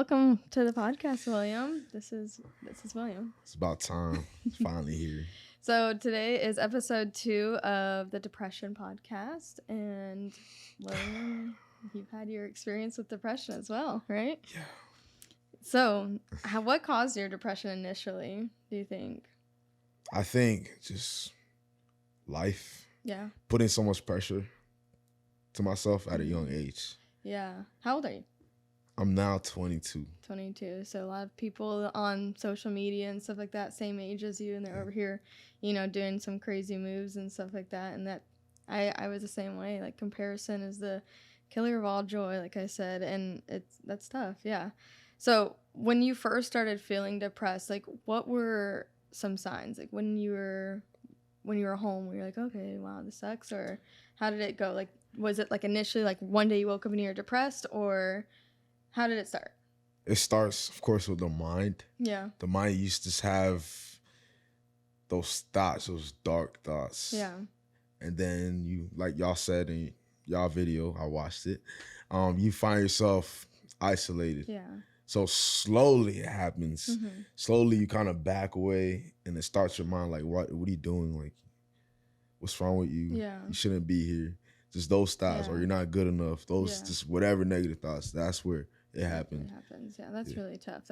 welcome to the podcast, William. This is William. It's about time. It's finally here. So today is episode 2 of the Depression podcast, and William, you've had your experience with depression as well, right? Yeah. So, what caused your depression initially, do you think? I think just life. Yeah. Putting so much pressure to myself at a young age. Yeah. How old are you? I'm now 22. 22. So a lot of people on social media and stuff like that, same age as you, and they're over here, doing some crazy moves and stuff like that. And that I was the same way. Like, comparison is the killer of all joy, like I said, and that's tough. Yeah. So when you first started feeling depressed, like, what were some signs? Like, when you were home, were you like, okay, wow, this sucks? Or how did it go? Like, was it like initially like one day you woke up and you're depressed, or how did it start? It starts, of course, with the mind. Yeah. The mind used to just have those thoughts, those dark thoughts. Yeah. And then you, like y'all said in y'all video, I watched it, you find yourself isolated. Yeah. So slowly it happens. Mm-hmm. Slowly you kind of back away, and it starts your mind like, what are you doing? Like, what's wrong with you? Yeah. You shouldn't be here. Just those thoughts, or you're not good enough. Those, just whatever negative thoughts. That's where it happened. It happens. Yeah, that's really tough.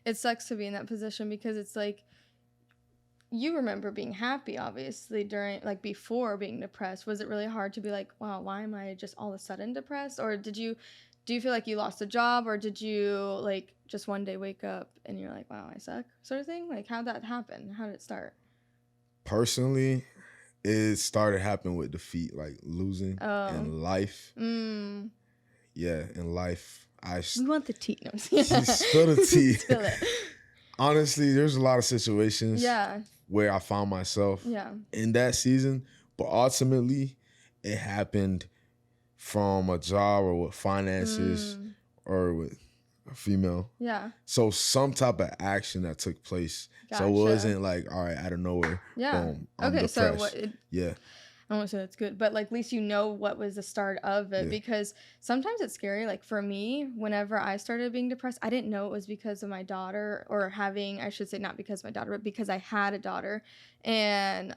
It sucks to be in that position, because it's like, you remember being happy, obviously, during, like, before being depressed. Was it really hard to be like, wow, why am I just all of a sudden depressed? Or do you feel like you lost a job, or did you, like, just one day wake up and you're like, wow, I suck, sort of thing? Like, how'd that happen? How did it start? Personally, it started happening with defeat, like losing in life. Yeah, in life. We want the tea. No, spill the tea. Spill it. Honestly, there's a lot of situations where I found myself in that season, but ultimately it happened from a job or with finances or with a female. Yeah. So some type of action that took place. Gotcha. So it wasn't like, all right, out of nowhere. Yeah. Boom, I'm depressed. So what? I don't want to say that's good, but, like, at least you know what was the start of it, because sometimes it's scary. Like, for me, whenever I started being depressed, I didn't know it was because of my daughter, or having, I should say, not because of my daughter, but because I had a daughter, and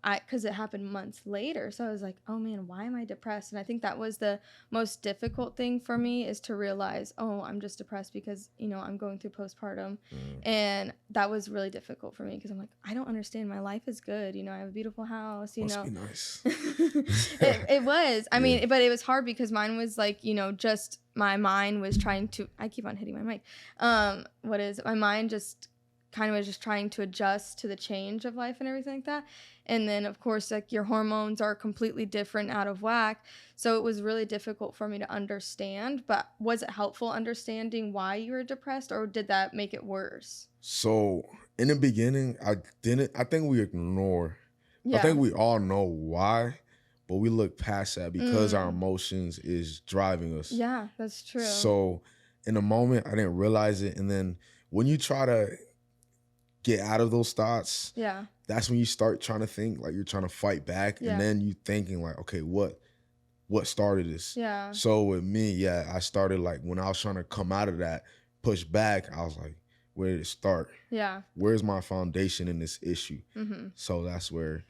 because it happened months later. So I was like, oh man, why am I depressed? And I think that was the most difficult thing for me, is to realize, oh, I'm just depressed because, I'm going through postpartum. And that was really difficult for me, because I'm like, I don't understand. My life is good. I have a beautiful house, Must be nice. It was. I mean, but it was hard, because mine was like, just my mind was trying to, I keep on hitting my mic. My mind just kind of was just trying to adjust to the change of life and everything like that. And then, of course, like, your hormones are completely different, out of whack. So it was really difficult for me to understand. But was it helpful understanding why you were depressed, or did that make it worse? So in the beginning, I think we ignore. I think we all know why, but we look past that because our emotions is driving us. Yeah, that's true. So in the moment, I didn't realize it. And then when you try to get out of those thoughts, that's when you start trying to think like you're trying to fight back. And then you thinking like, okay, what started this? Yeah. So with me, I started, like, when I was trying to come out of that, push back, I was like, where did it start? Yeah. Where's my foundation in this issue? So that's where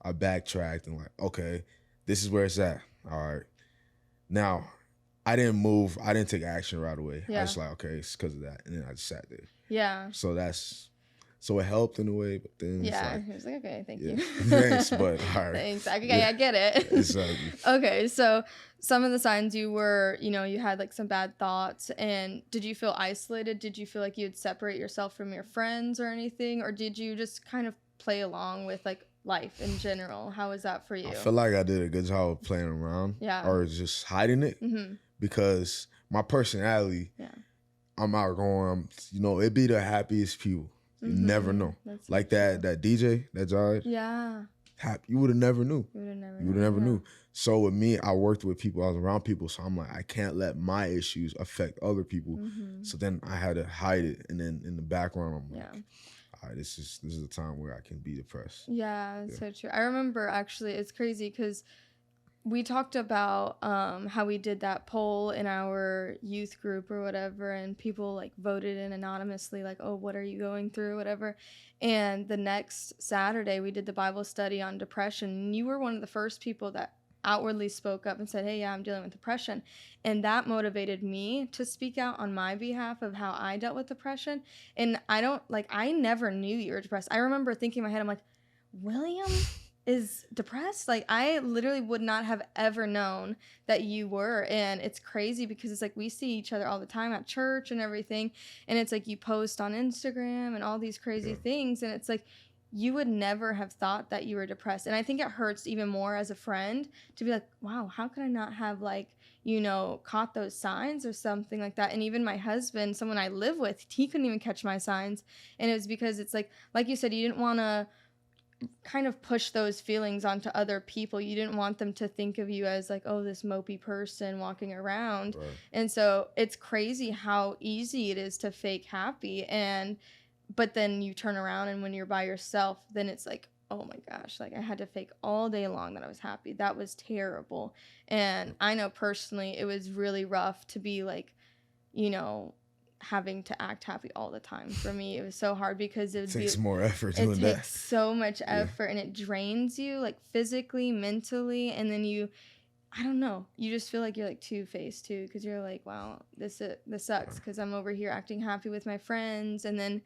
I backtracked and, like, okay, this is where it's at. All right. Now, I didn't move. I didn't take action right away. I was like, okay, it's because of that. And then I just sat there. Yeah. So it helped in a way, but then it was like, okay, thank you. Thanks, but all right. Thanks. Okay, I get it. Exactly. Okay, so some of the signs you were, you had, like, some bad thoughts, and did you feel isolated? Did you feel like you'd separate yourself from your friends or anything? Or did you just kind of play along with, like, life in general? How was that for you? I feel like I did a good job of playing around or just hiding it because my personality, I'm outgoing. It be the happiest people. You never know. That's like that DJ that died. Yeah. You would have never knew. You would have never knew. So with me, I worked with people. I was around people. So I'm like, I can't let my issues affect other people. So then I had to hide it. And then in the background, I'm like, all right, this is a time where I can be depressed. Yeah, so true. I remember, actually, it's crazy because we talked about how we did that poll in our youth group or whatever, and people like voted in anonymously, like, oh, what are you going through, whatever. And the next Saturday we did the Bible study on depression, and you were one of the first people that outwardly spoke up and said, hey, yeah, I'm dealing with depression. And that motivated me to speak out on my behalf of how I dealt with depression. And I never knew you were depressed. I remember thinking in my head, I'm like, William is depressed? Like, I literally would not have ever known that you were. And it's crazy because it's like we see each other all the time at church and everything, and it's like you post on Instagram and all these crazy things, and it's like you would never have thought that you were depressed. And I think it hurts even more as a friend to be like, wow, how could I not have, like, caught those signs or something like that. And even my husband, someone I live with, he couldn't even catch my signs. And it was because it's like you said, you didn't want to kind of push those feelings onto other people. You didn't want them to think of you as like, oh, this mopey person walking around. Right. And so it's crazy how easy it is to fake happy. But then you turn around and when you're by yourself, then it's like, oh my gosh, like I had to fake all day long that I was happy. That was terrible. And I know personally it was really rough to be like, having to act happy all the time. For me, it was so hard because it takes more effort doing that. It takes so much effort and it drains you, like physically, mentally, and then I don't know, you just feel like you're like two-faced too, because you're like, wow, this sucks because I'm over here acting happy with my friends, and then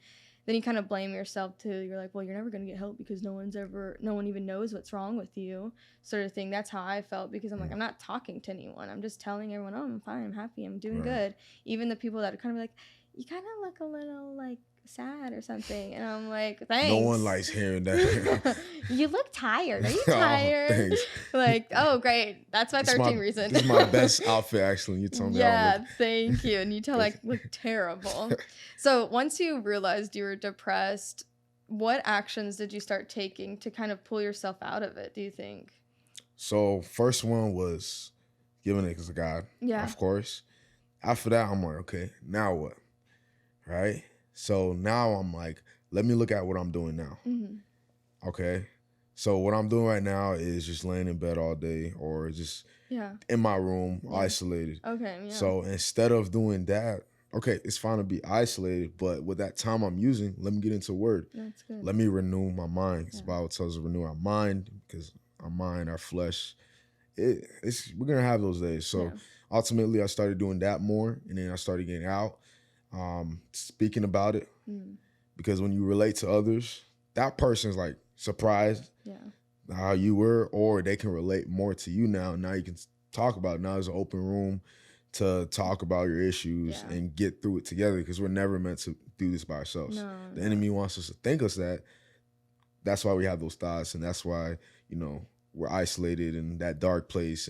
you kind of blame yourself too. You're like, well, you're never going to get help because no one even knows what's wrong with you, sort of thing. That's how I felt, because I'm like, I'm not talking to anyone. I'm just telling everyone, oh, I'm fine, I'm happy, I'm doing good. Even the people that are kind of like, you kind of look a little like sad or something, and I'm like, thanks. No one likes hearing that. You look tired. Are you tired? Oh, like, oh great, that's my 13 reason. This is my best outfit, actually. You told me. Yeah, thank you. And you tell like look terrible. So once you realized you were depressed, what actions did you start taking to kind of pull yourself out of it, do you think? So first one was giving it to God. Yeah, of course. After that, I'm like, okay, now what? Right? So now I'm like, let me look at what I'm doing now. Mm-hmm. Okay. So what I'm doing right now is just laying in bed all day or just in my room, isolated. Okay. Yeah. So instead of doing that, okay, it's fine to be isolated, but with that time I'm using, let me get into word. That's good. Let me renew my mind. The Bible tells us to renew our mind, because our mind, our flesh, we're going to have those days. So ultimately I started doing that more, and then I started getting out. Speaking about it, because when you relate to others, that person's like surprised how you were, or they can relate more to you now. Now you can talk about it. Now there's an open room to talk about your issues and get through it together, because we're never meant to do this by ourselves. The enemy wants us to think us that. That's why we have those thoughts, and that's why, we're isolated in that dark place.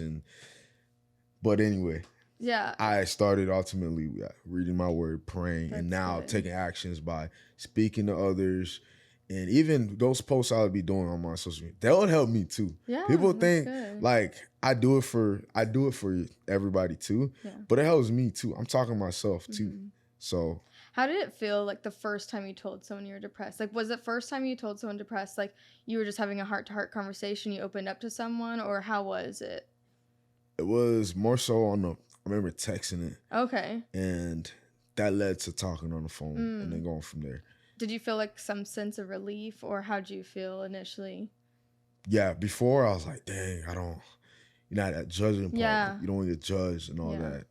But anyway. Yeah, I started ultimately reading my word, praying, and now taking actions by speaking to others. And even those posts I would be doing on my social media, that would help me too. Yeah, people think like I do it for everybody too, but it helps me too. I'm talking to myself too. So how did it feel like the first time you told someone you were depressed? Like, was it first time you told someone depressed, like you were just having a heart-to-heart conversation, you opened up to someone, or how was it? It was more so I remember texting it. Okay. And that led to talking on the phone and then going from there. Did you feel like some sense of relief, or how'd you feel initially? Yeah, before I was like, dang, you're not that judging part. Yeah. You don't want to get judged and all that.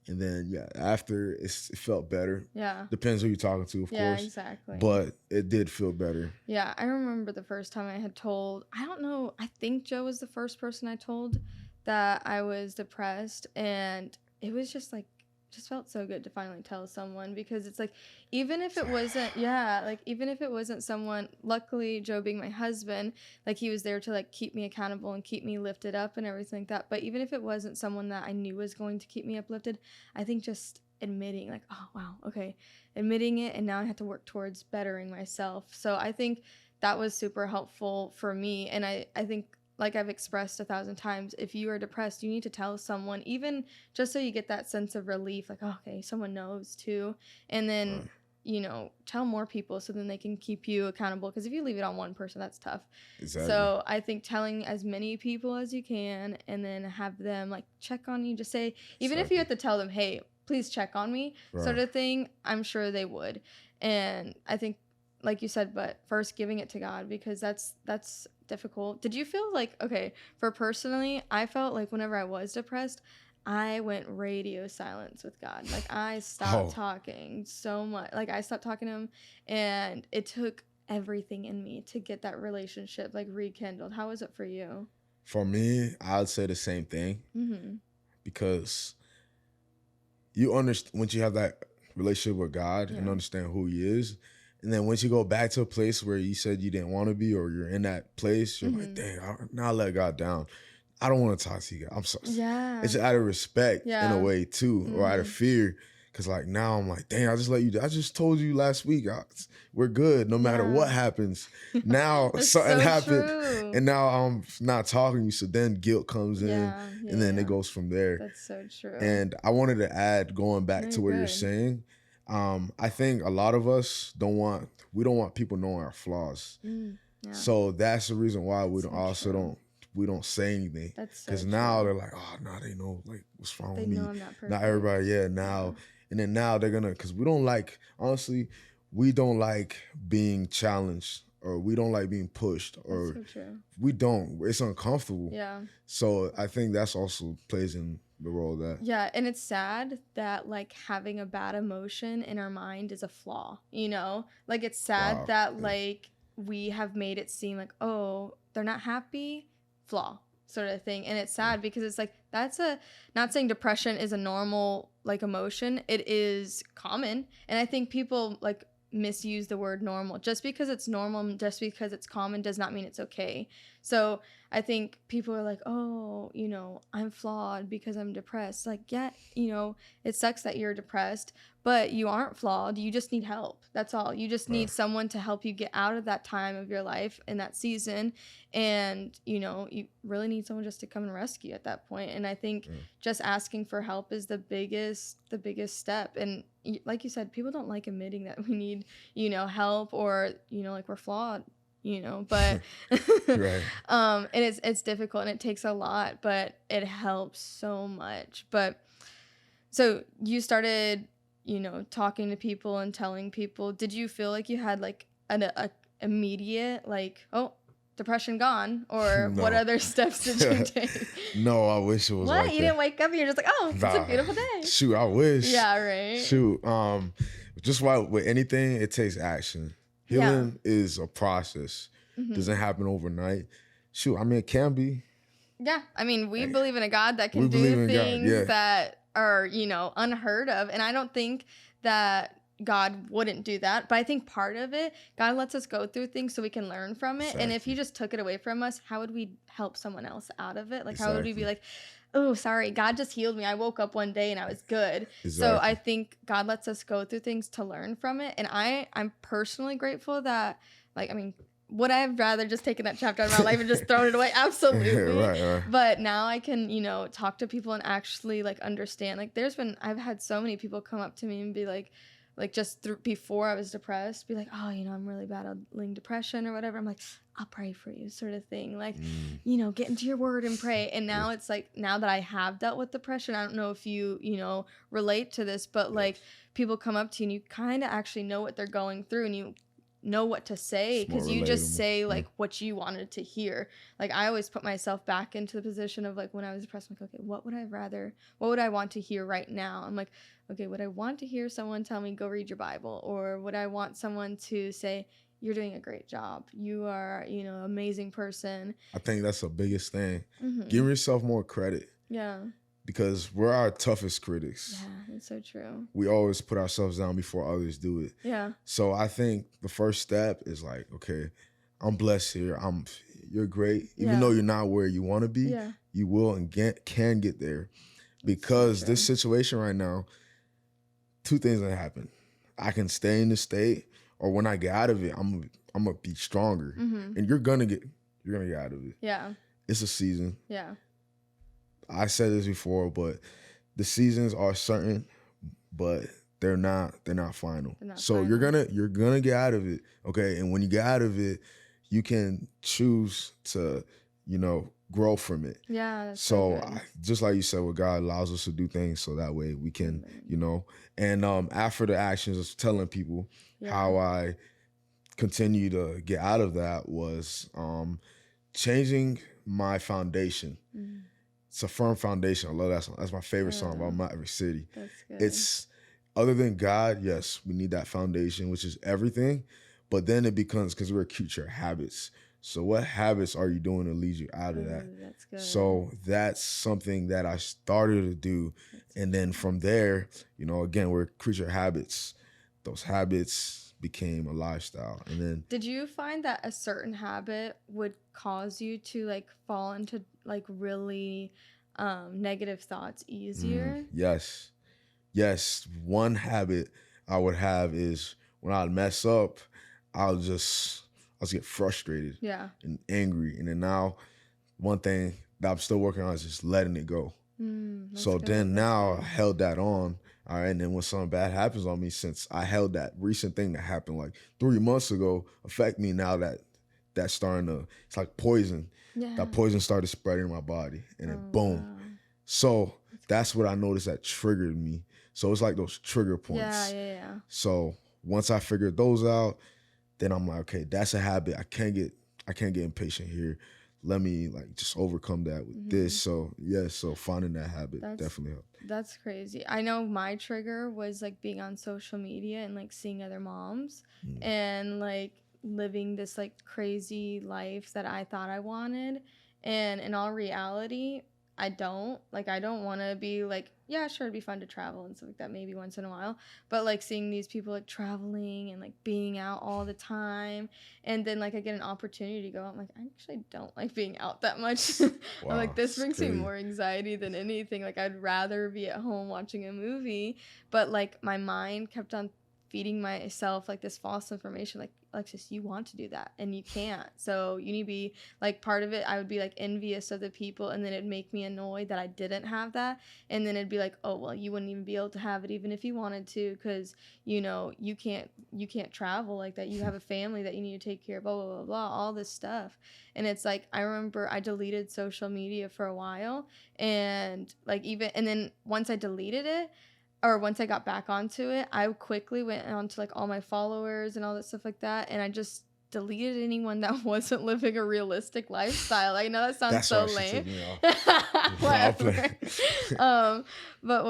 And then, after it felt better. Yeah. Depends who you're talking to, of course. Yeah, exactly. But it did feel better. Yeah, I remember the first time I had told, I don't know, I think Joe was the first person I told that I was depressed, and it was just felt so good to finally tell someone, because it's like, even if it wasn't someone, luckily Joe being my husband, like he was there to like keep me accountable and keep me lifted up and everything like that. But even if it wasn't someone that I knew was going to keep me uplifted, I think just admitting like, oh wow, okay, admitting it, and now I have to work towards bettering myself. So I think that was super helpful for me. And I think, like I've expressed 1,000 times, if you are depressed, you need to tell someone, even just so you get that sense of relief, like, oh, okay, someone knows too. And then tell more people so then they can keep you accountable. Because if you leave it on one person, that's tough. Exactly. So I think telling as many people as you can, and then have them like check on you. Just say, even if you have to tell them, hey, please check on me, sort of thing, I'm sure they would. And I think, like you said, but first giving it to God, because that's difficult. Did you feel like, okay, for personally, I felt like whenever I was depressed, I went radio silence with God. Like, I stopped talking so much. Like, I stopped talking to him, and it took everything in me to get that relationship like rekindled. How was it for you? For me, I would say the same thing. Mm-hmm. Because you understand, once you have that relationship with God and understand who he is, and then once you go back to a place where you said you didn't want to be, or you're in that place, you're like, dang, now I let God down. I don't want to talk to you. I'm sorry. Yeah. It's out of respect in a way too, or out of fear. Cause like now I'm like, dang, I just told you last week, we're good no matter what happens. Now something happened, and now I'm not talking to you. So then guilt comes in, and then it goes from there. That's so true. And I wanted to add, going back to what you're saying, I think a lot of us don't want people knowing our flaws. So that's the reason why we don't say anything. Because now they're like, oh, now they know like what's wrong with me. Know I'm not perfect. Not everybody, now. And then now they're gonna, because we don't like being challenged, or we don't like being pushed, or we don't. It's uncomfortable. Yeah. So I think that's also plays in the role of that. Yeah, and it's sad that like having a bad emotion in our mind is a flaw. Like it's sad that like we have made it seem like, oh, they're not happy, flaw, sort of thing. And it's sad because it's like, not saying depression is a normal like emotion. It is common. And I think people like misuse the word normal. Just because it's normal, just because it's common, does not mean it's okay. So I think people are like, oh, I'm flawed because I'm depressed. Like, yeah, it sucks that you're depressed, but you aren't flawed. You just need help. That's all. You just need someone to help you get out of that time of your life in that season. And, you really need someone just to come and rescue you at that point. And I think just asking for help is the biggest step. And like you said, people don't like admitting that we need, help, or, like we're flawed. But and it's difficult, and it takes a lot, but it helps so much. But so you started, talking to people and telling people. Did you feel like you had like a immediate like, oh, depression gone, or what other steps did you take? No, I wish it was like you didn't wake up and you're just like, oh, it's a beautiful day. Shoot, I wish. Yeah, right. Shoot, just with anything, it takes action. Healing is a process. Doesn't happen overnight. Shoot, I mean, it can be. Yeah, I mean, we believe in a God that can do things that are, unheard of. And I don't think that God wouldn't do that. But I think part of it, God lets us go through things so we can learn from it. Exactly. And if he just took it away from us, how would we help someone else out of it? Like, how would we be like, oh, sorry, God just healed me. I woke up one day and I was good. So I think God lets us go through things to learn from it. And I'm personally grateful that, like, I mean, would I have rather just taken that chapter out of my life and just thrown it away? Absolutely. Right. But now I can, talk to people and actually like understand. Like I've had so many people come up to me and be like just before I was depressed, be like, oh, I'm really battling depression or whatever. I'm like, I'll pray for you, sort of thing. Like, get into your word and pray. And now it's like, now that I have dealt with depression, I don't know if you, relate to this, but like people come up to you and you kind of actually know what they're going through, and you know what to say, because you just say like what you wanted to hear. Like I always put myself back into the position of like when I was depressed, I'm like, okay, what would I want to hear right now? I'm like, okay, would I want to hear someone tell me go read your Bible, or would I want someone to say you're doing a great job, you are amazing person? I think that's the biggest thing. Give yourself more credit. Yeah. Because we're our toughest critics. Yeah, that's so true. We always put ourselves down before others do it. Yeah. So I think the first step is like, okay, I'm blessed here. You're great. Even though you're not where you want to be, you will and can get there. Because this situation right now, two things that happen. I can stay in the state, or when I get out of it, I'm gonna be stronger. And you're gonna get out of it. Yeah. It's a season. Yeah. I said this before, but the seasons are certain, but they're not final. So final. you're gonna get out of it, okay? And when you get out of it, you can choose to, grow from it. Yeah. That's so just like you said, what God allows us to do things so that way we can, and after the actions of telling people how I continue to get out of that was changing my foundation. It's a firm foundation. I love that song. That's my favorite song about Maverick City. That's good. It's other than God, yes, we need that foundation, which is everything. But then it becomes, because we're creature habits. So what habits are you doing to lead you out of that? That's good. So that's something that I started to do. And then from there, again, we're creature habits. Those habits became a lifestyle. And then, did you find that a certain habit would cause you to like fall into like really negative thoughts easier? Yes. One habit I would have is when I'd mess up, I'll just get frustrated and angry. And then now one thing that I'm still working on is just letting it go. So then now I held that on. All right. And then when something bad happens on me, since I held that recent thing that happened like 3 months ago, affect me now that's starting to, it's like poison. Yeah. That poison started spreading in my body and then boom. Wow. So that's what I noticed that triggered me. So it's like those trigger points. Yeah. So once I figured those out, then I'm like, okay, that's a habit. I can't get impatient here. Let me like just overcome that with this. So so finding that habit definitely helped. That's crazy. I know my trigger was like being on social media and like seeing other moms and like living this like crazy life that I thought I wanted. And in all reality, I don't want to be like, yeah, sure, it'd be fun to travel and stuff like that maybe once in a while, but like seeing these people like traveling and like being out all the time, and then like I get an opportunity to go out, I'm like, I actually don't like being out that much. Wow, I'm like, this brings me more anxiety than anything. Like I'd rather be at home watching a movie, but like my mind kept on feeding myself like this false information, like, Alexis, you want to do that and you can't, so you need to be like, part of it I would be like envious of the people, and then it'd make me annoyed that I didn't have that, and then it'd be like, oh well, you wouldn't even be able to have it even if you wanted to, because you can't travel like that, you have a family that you need to take care of, blah blah blah blah, all this stuff. And it's like, I remember I deleted social media for a while, and like and then once I deleted it, or once I got back onto it, I quickly went onto like all my followers and all that stuff like that, and I just deleted anyone that wasn't living a realistic lifestyle. I know that sounds so lame. Whatever. But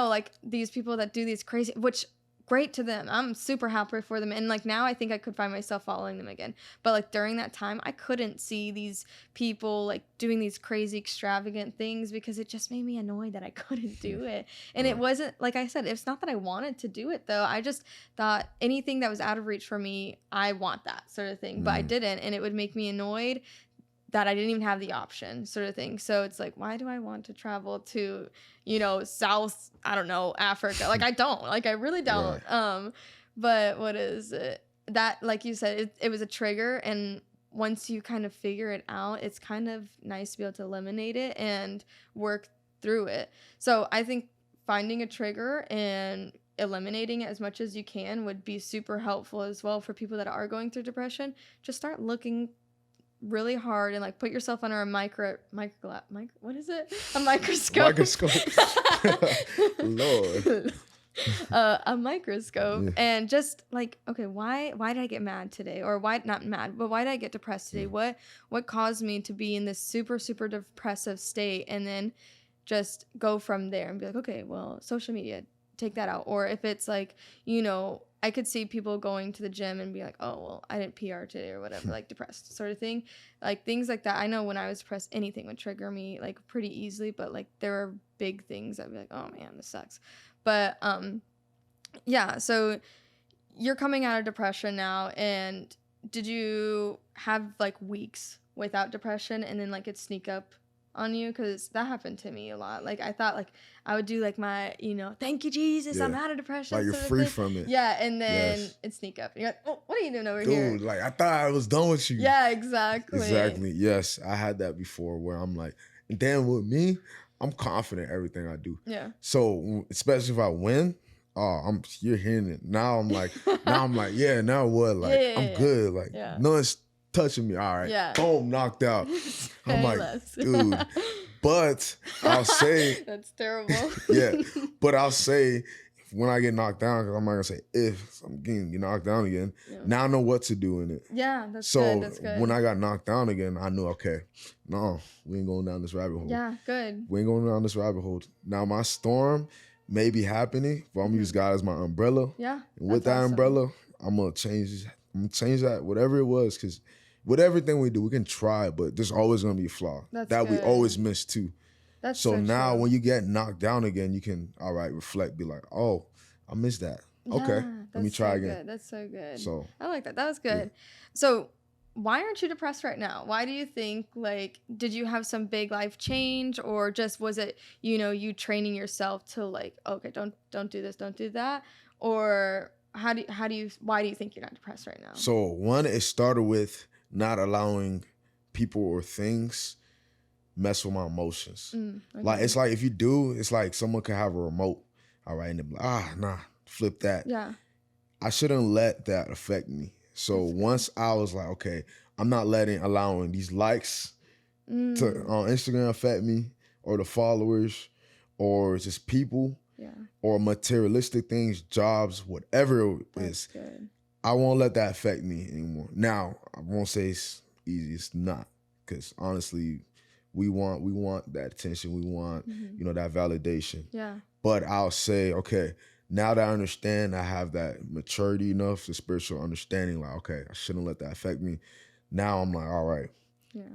like these people that do these crazy, which great to them. I'm super happy for them. And like now I think I could find myself following them again. But like during that time, I couldn't see these people like doing these crazy extravagant things because it just made me annoyed that I couldn't do it. And it wasn't, like I said, it's not that I wanted to do it though. I just thought anything that was out of reach for me, I want that sort of thing. But I didn't. And it would make me annoyed that I didn't even have the option sort of thing. So it's like, why do I want to travel to, South, I don't know, Africa? Like I don't, like I really don't. Right. But what is it? That, like you said, it was a trigger. And once you kind of figure it out, it's kind of nice to be able to eliminate it and work through it. So I think finding a trigger and eliminating it as much as you can would be super helpful as well for people that are going through depression. Just start looking really hard and like put yourself under a what is it? A microscope. Lord. A microscope. And just like, okay, why did I get mad today? Or why not mad, but why did I get depressed today? What caused me to be in this super, super depressive state? And then just go from there and be like, okay, well, social media, take that out. Or if it's like, I could see people going to the gym and be like, oh, well, I didn't PR today or whatever, like depressed sort of thing. Like things like that. I know when I was depressed, anything would trigger me like pretty easily, but like there are big things I'd be like, oh man, this sucks. But yeah, so you're coming out of depression now, and did you have like weeks without depression and then like it sneak up on you? Because that happened to me a lot. Like I thought like I would do like my thank you Jesus, I'm out of depression, like you're free from it, and then it sneak up and you're like, oh, what are you doing over here, dude? Like I thought I was done with you. Yeah, exactly. Yes, I had that before where I'm like, and then with me, I'm confident in everything I do. Yeah. So especially if I win, oh, you're hearing it. Now I'm like, yeah, now what? Like, I'm good. Like, none's touching me. All right. Boom, knocked out. I'm like, dude. But I'll say. That's terrible. Yeah. But I'll say, when I get knocked down, because I'm not going to say if I'm getting knocked down again, now I know what to do in it. Yeah, that's good. That's good. When I got knocked down again, I knew, okay, no, we ain't going down this rabbit hole. Yeah, good. We ain't going down this rabbit hole. Now, my storm may be happening, but I'm going to use God as my umbrella. Yeah. And with that umbrella, I'm going to change that, whatever it was, because with everything we do, we can try, but there's always going to be a flaw that we always miss too. That's so now true. when you get knocked down again, you can, all right, reflect, be like, oh, I missed that. Okay, let me try again. Good. That's so good. So I like that. That was good. Yeah. So why aren't you depressed right now? Why do you think, like, did you have some big life change, or just was it, you training yourself to like, okay, don't do this, don't do that? Or why do you think you're not depressed right now? So one, it started with not allowing people or things mess with my emotions. Okay. Like, it's like if you do, it's like someone could have a remote, all right, and they're like, nah, flip that. Yeah. I shouldn't let that affect me. So once I was like, okay, I'm not allowing these likes on Instagram affect me, or the followers, or just people, or materialistic things, jobs, whatever it is. Good. I won't let that affect me anymore. Now, I won't say it's easy. It's not, because honestly, we want that attention. We want, that validation. Yeah. But I'll say, okay, now that I understand, I have that maturity enough, the spiritual understanding, like, okay, I shouldn't let that affect me. Now I'm like, all right,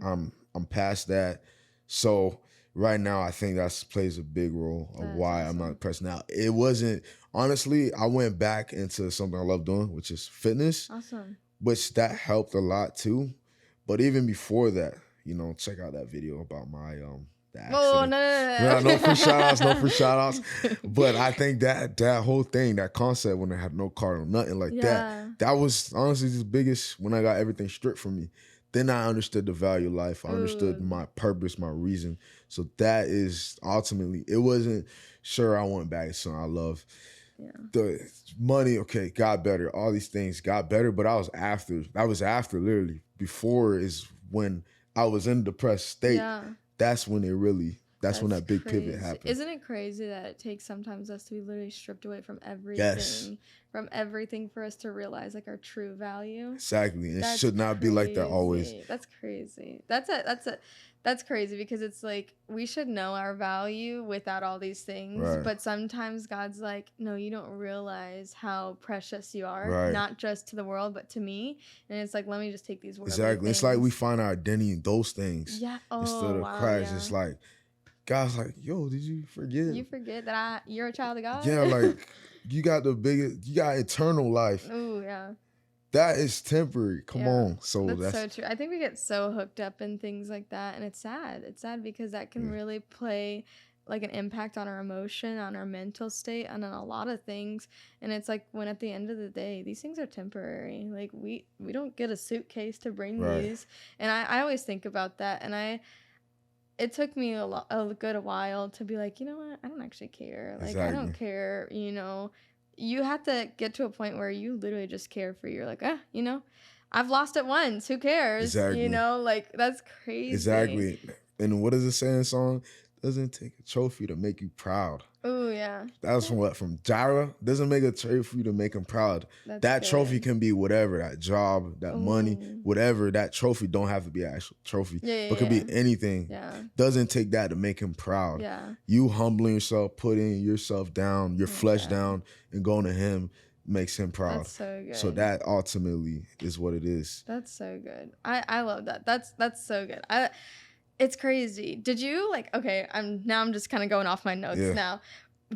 I'm past that. So right now, I think that plays a big role of why I'm not depressed. Now, it wasn't, honestly, I went back into something I love doing, which is fitness. Awesome. Which that helped a lot too. But even before that, check out that video about my the accident. Oh, no. No free shout outs. But I think that whole thing, that concept, when I had no car or nothing like that was honestly the biggest, when I got everything stripped from me. Then I understood the value of life. I understood my purpose, my reason. So that is ultimately, it wasn't, sure, I went back to something I love. Yeah. The money, okay, got better. All these things got better, but I was after literally. Before is when I was in a depressed state. Yeah. That's when that's when that big pivot happened. Isn't it crazy that it takes sometimes us to be literally stripped away from everything, from everything, for us to realize like our true value? Exactly. It should not be like that always. That's crazy. That's crazy, because it's like we should know our value without all these things. Right. But sometimes God's like, no, you don't realize how precious you are, not just to the world, but to me. And it's like, let me just take these words. Exactly. It's like we find our identity in those things instead of Christ. Yeah. It's like, God's like, yo, did you forget? You forget that you're a child of God? Yeah, like you got eternal life. Ooh, yeah. That is temporary. Come on. So that's so true. I think we get so hooked up in things like that, and it's sad. It's sad because that can really play like an impact on our emotion, on our mental state, and on a lot of things. And it's like, when at the end of the day, these things are temporary. Like we don't get a suitcase to bring these. And I always think about that, and it took me a good while to be like, you know what? I don't actually care. Like, I don't care, You have to get to a point where you literally just care for, you're like, I've lost it once. Who cares? Exactly. Like, that's crazy. Exactly. And what does it say in the song? Doesn't take a trophy to make you proud. Oh, yeah. That's from Jira. Doesn't make a trophy to make him proud. That trophy can be whatever, that job, that money, whatever. That trophy don't have to be an actual trophy. But could be anything. Yeah. Doesn't take that to make him proud. Yeah. You humbling yourself, putting yourself down, your flesh down, and going to him makes him proud. That's so good. So that ultimately is what it is. That's so good. I love that. That's so good. It's crazy. Did you I'm just kind of going off my notes now.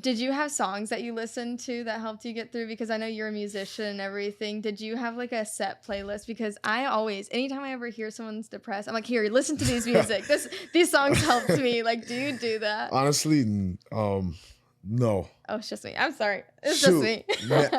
Did you have songs that you listened to that helped you get through? Because I know you're a musician and everything. Did you have like a set playlist? Because anytime I ever hear someone's depressed, I'm like, here, listen to these music. These songs helped me. Like, do you do that? Honestly, no. Oh, it's just me. I'm sorry. It's just me.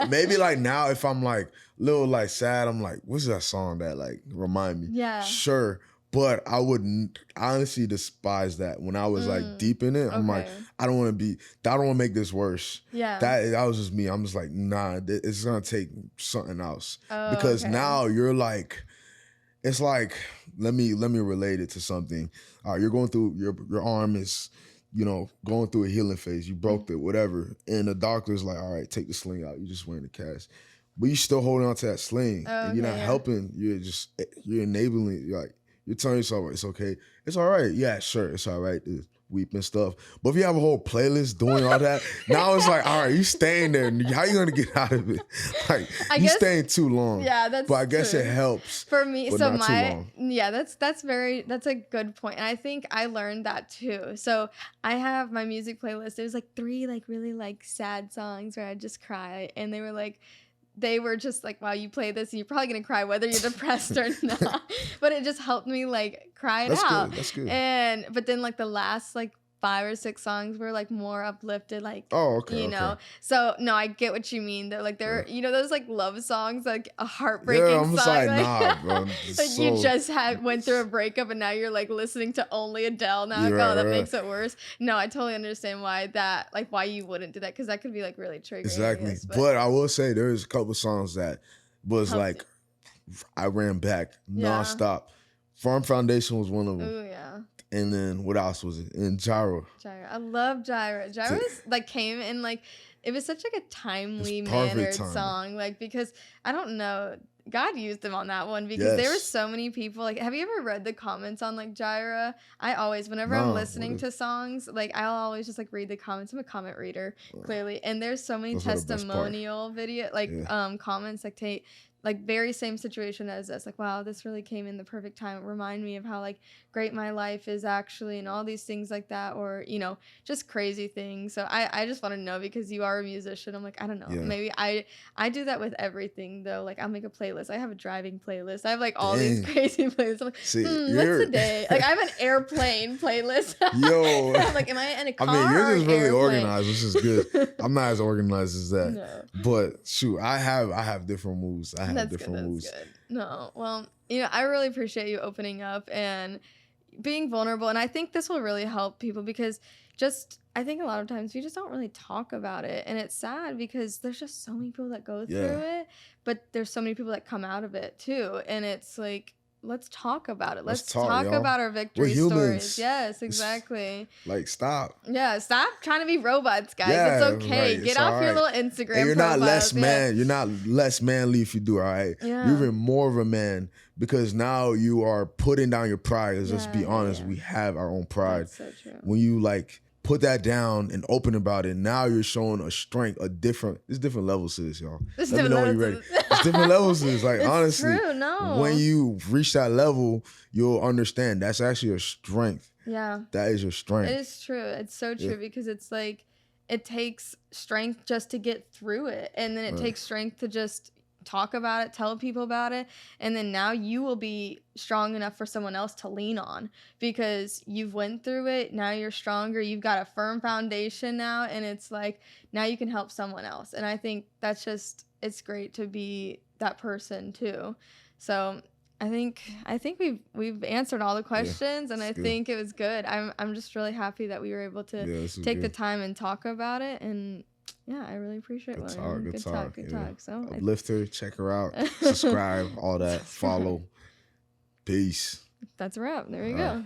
Maybe like now, if I'm like a little like sad, I'm like, what's that song that like remind me? Yeah. Sure. But I would honestly despise that when I was like deep in it. I'm like, I don't want to make this worse. Yeah. That was just me. I'm just like, nah, it's going to take something else. Because now you're like, it's like, let me relate it to something. You're going through, your arm is, going through a healing phase. You broke it, whatever. And the doctor's like, all right, take the sling out. You're just wearing the cast. But you're still holding on to that sling. And you're not helping. You're enabling. You're telling yourself, it's okay. It's all right. Yeah, sure. It's all right to weep and stuff. But if you have a whole playlist doing all that, now it's like, all right, you staying there. How you going to get out of it? Like, you staying too long. Yeah, that's But I guess true. it helps. For me, but so not too long. yeah, that's a good point. And I think I learned that too. So I have my music playlist. There's like 3 like really like sad songs where I just cry. And they were just like, wow, you play this and you're probably gonna cry whether you're depressed or not. But it just helped me like cry it out. That's good. But then like the last like 5 or 6 songs were like more uplifted, like, okay. So no, I get what you mean. They're like, those like love songs, like a heartbreaking I'm just song. like, nah, bro. Like you just went through a breakup and now you're like listening to only Adele now. That makes it worse. No, I totally understand why you wouldn't do that, because that could be like really triggering. Exactly. But I will say there's a couple songs that was like, I ran back nonstop. Firm Foundation was one of them. Oh yeah. And then what else was it? And Gyra. I love Gyra. Gyra's like came in like, it was such like a timely mannered song, like, because I don't know, God used him on that one, because there were so many people. Like, have you ever read the comments on like Gyra? I always, whenever I'm listening to songs, like I'll always just like read the comments. I'm a comment reader, clearly, and there's so many testimonial comments like very same situation as this, like, wow, this really came in the perfect time. Remind me of how like great my life is actually, and all these things like that, or just crazy things. So I just want to know, because you are a musician, I'm like, I don't know, maybe I do that with everything though. Like I'll make a playlist. I have a driving playlist. I have like all these crazy playlists. I'm like, what's the day? Like I have an airplane playlist. Yo, I'm like, am I in a car? I mean, you're just really airplane? Organized, which is good. I'm not as organized as that. No. But shoot, I have different moods. That's good. No, well, I really appreciate you opening up and being vulnerable, and I think this will really help people, because I think a lot of times we just don't really talk about it, and it's sad because there's just so many people that go through it, but there's so many people that come out of it too, and it's like, let's talk about it. Let's talk about our victory stories. Yes, exactly. Like, stop. Yeah, stop trying to be robots, guys. It's okay. Get off your little Instagram. And you're profiles. not less man. You're not less manly if you do, all right? Yeah. You're even more of a man, because now you are putting down your pride. Let's be honest. We have our own pride. That's so true. When you like put that down and open about it, now you're showing a strength, there's different levels to this, y'all. Let me know when you're ready. There's different levels to this. Like, it's honestly, true, no. When you reach that level, you'll understand that's actually your strength. Yeah. That is your strength. It is true. It's so true, because it's like, it takes strength just to get through it. And then it takes strength to just talk about it, tell people about it, and then now you will be strong enough for someone else to lean on, because you've went through it. Now you're stronger, you've got a firm foundation now, and it's like, now you can help someone else. And I think that's just, it's great to be that person too. So I think we've answered all the questions, and I think it was good. I'm just really happy that we were able to take the time and talk about it. And yeah, I really appreciate it. Good talk. So Uplifter, check her out, subscribe, all that, follow. Peace. That's a wrap. There you go.